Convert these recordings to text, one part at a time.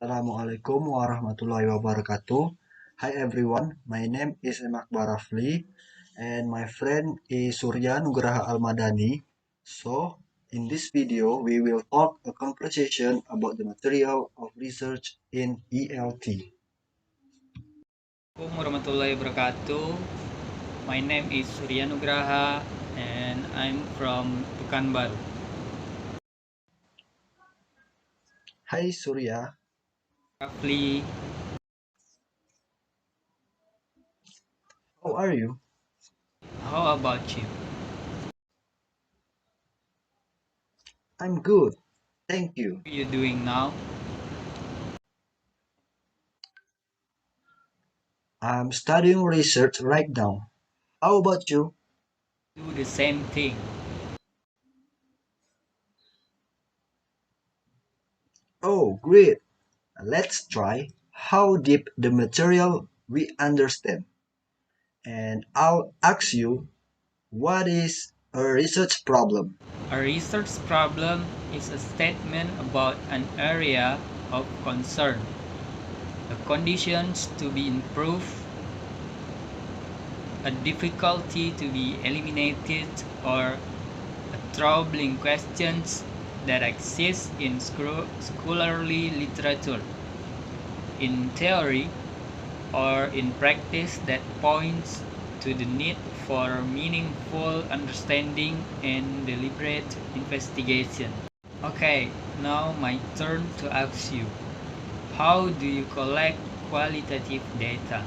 Assalamualaikum warahmatullahi wabarakatuh. Hi everyone, my name is Rafli and my friend is Surya Nugraha Almadani. So, in this video, we will talk a conversation about the material of research in ELT. Assalamualaikum warahmatullahi wabarakatuh. My name is Surya Nugraha and I'm from Pekanbaru. Hi Surya, Rafli, how are you? how about you? I'm good, thank you. What are you doing now? I'm studying research right now. How about you? Do the same thing. Oh, great. Let's try how deep the material we understand. And I'll ask you, what is a research problem? A research problem is a statement about an area of concern, the conditions to be improved, a difficulty to be eliminated, or a troubling questions that exist in scholarly literature. In theory or in practice that points to the need for meaningful understanding and deliberate investigation. Okay, now my turn to ask you. How do you collect qualitative data?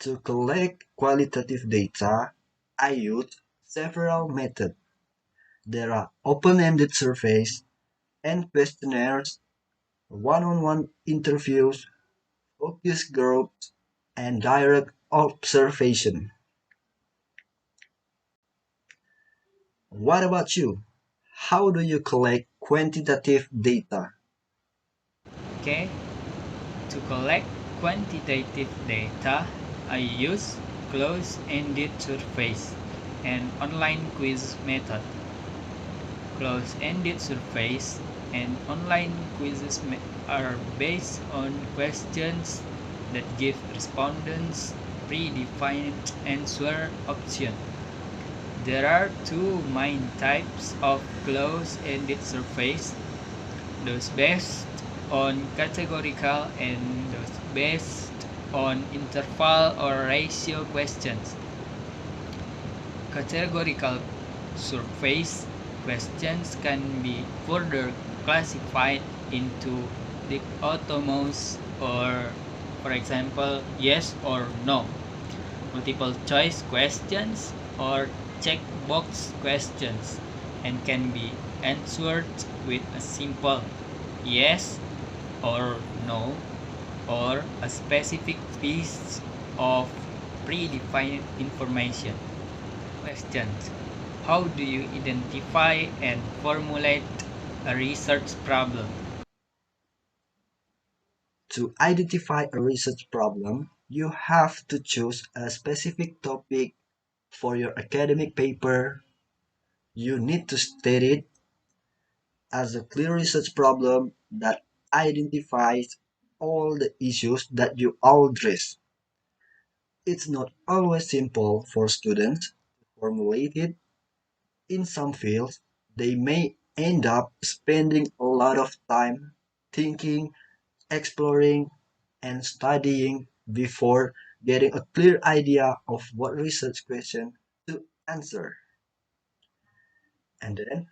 To collect qualitative data, I use several methods. There are open-ended surveys and questionnaires, one-on-one interviews, focus groups, and direct observation. What about you? How do you collect quantitative data? Okay, to collect quantitative data, I use closed-ended surveys and online quiz method. Closed-ended surveys and online quizzes are based on questions that give respondents predefined answer options. There are two main types of closed-ended surveys, those based on categorical and those based on interval or ratio questions. Categorical surveys questions can be further classified into dichotomous or, for example, yes or no, multiple choice questions, or checkbox questions, and can be answered with a simple yes or no or a specific piece of predefined information. Questions. How do you identify and formulate a research problem? To identify a research problem, you have to choose a specific topic for your academic paper. You need to state it as a clear research problem that identifies all the issues that you address. It's not always simple for students to formulate it. In some fields, they may end up spending a lot of time thinking, exploring, and studying before getting a clear idea of what research question to answer. And then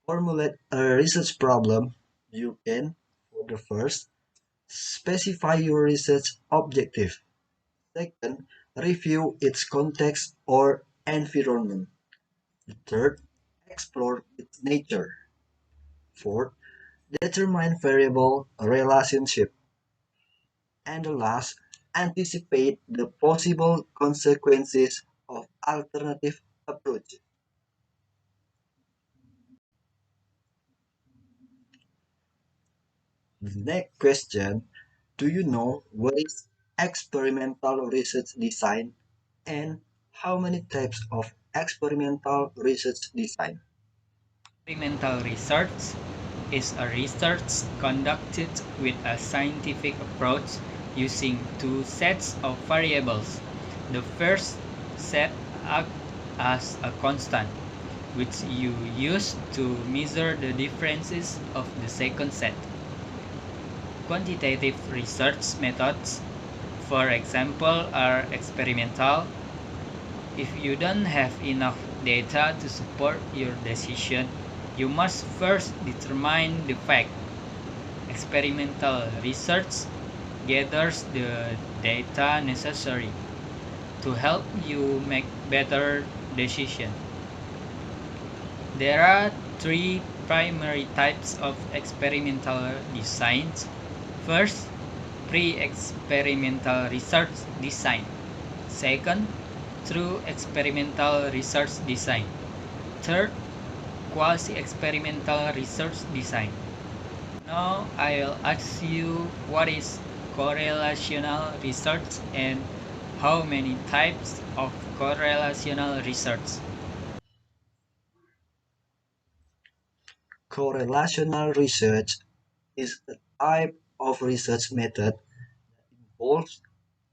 formulate a research problem. You can, for the first, specify your research objective. Second, review its context or environment. The third, explore its nature. Fourth, determine variable relationship. And the last, anticipate the possible consequences of alternative approaches. The next question, do you know what is experimental research design and how many types of experimental research design? Experimental research is a research conducted with a scientific approach using two sets of variables. The first set acts as a constant, which you use to measure the differences of the second set. Quantitative research methods, for example, are experimental. If you don't have enough data to support your decision, you must first determine the fact. Experimental research gathers the data necessary to help you make better decisions. There are three primary types of experimental designs. First, pre-experimental research design. Second, true experimental research design. Third, quasi-experimental research design. Now I'll ask you what is correlational research and how many types of correlational research. Correlational research is a type of research method that involves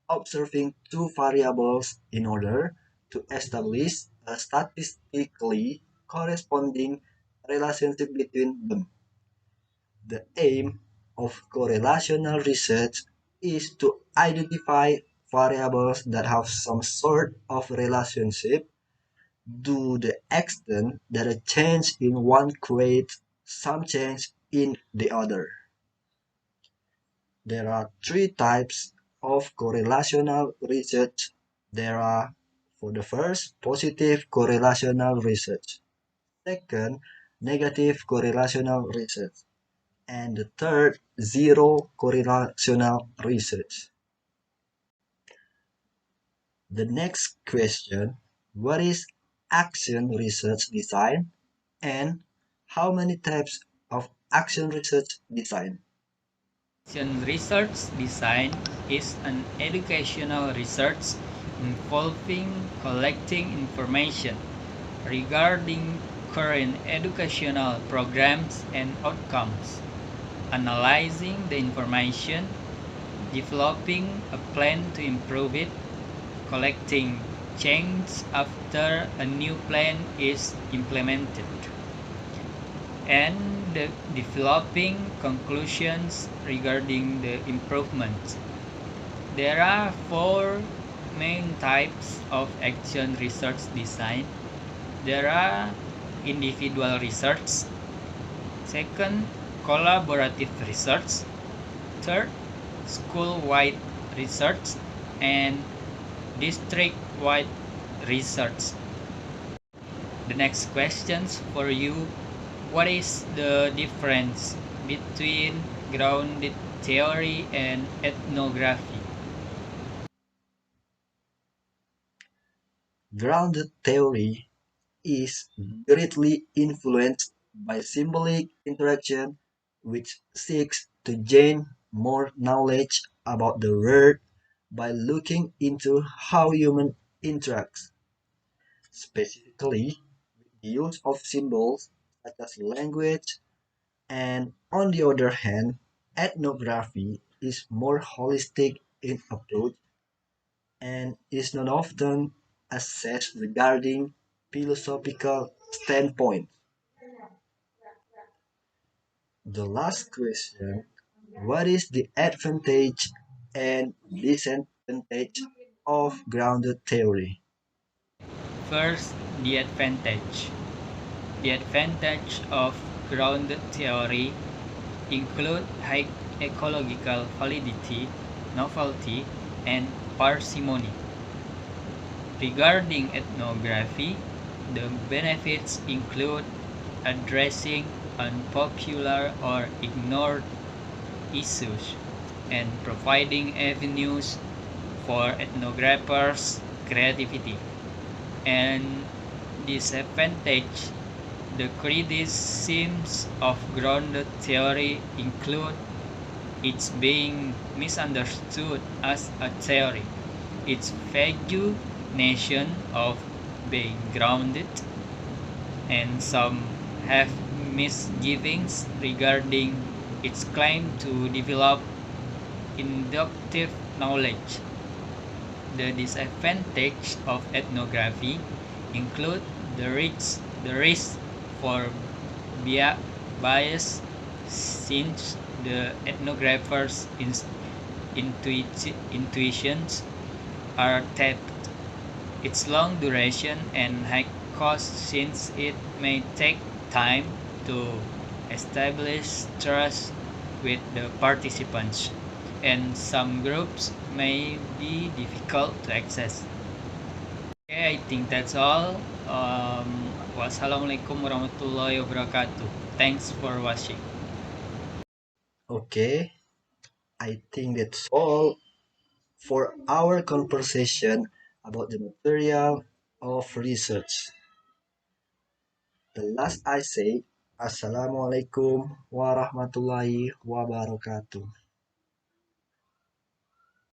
observing two variables in order to establish a statistically corresponding relationship between them. The aim of correlational research is to identify variables that have some sort of relationship to the extent that a change in one creates some change in the other. There are three types of correlational research. There are, for the first, positive correlational research. Second, negative correlational research. And the third, zero correlational research. The next question, what is action research design and how many types of action research design? Action research design is an educational research involving collecting information regarding current educational programs and outcomes, analyzing the information, developing a plan to improve it, collecting change after a new plan is implemented, and developing conclusions regarding the improvements. There are four main types of action research design. There are individual research, second, collaborative research, third, school-wide research, and district-wide research. The next questions for you, what is the difference between grounded theory and ethnography? Grounded theory is greatly influenced by symbolic interaction, which seeks to gain more knowledge about the world by looking into how humans interact, specifically with the use of symbols such as language. And on the other hand, ethnography is more holistic in approach and is not often assessed regarding philosophical standpoint. The last question, what is the advantage and disadvantage of grounded theory? First, the advantage. The advantage of grounded theory include high ecological validity, novelty, and parsimony. Regarding ethnography, the benefits include addressing unpopular or ignored issues and providing avenues for ethnographers' creativity. And disadvantage, the criticisms of grounded theory include its being misunderstood as a theory, its vague notion of being grounded, and some have misgivings regarding its claim to develop inductive knowledge. The disadvantages of ethnography include the risk for bias since the ethnographer's intuitions are tapped, its long duration and high cost since it may take time to establish trust with the participants, and some groups may be difficult to access. Okay, I think that's all. Wassalamualaikum warahmatullahi wabarakatuh. Thanks for watching. Okay, I think that's all for our conversation about the material of research. The last I say, Assalamualaikum warahmatullahi wabarakatuh.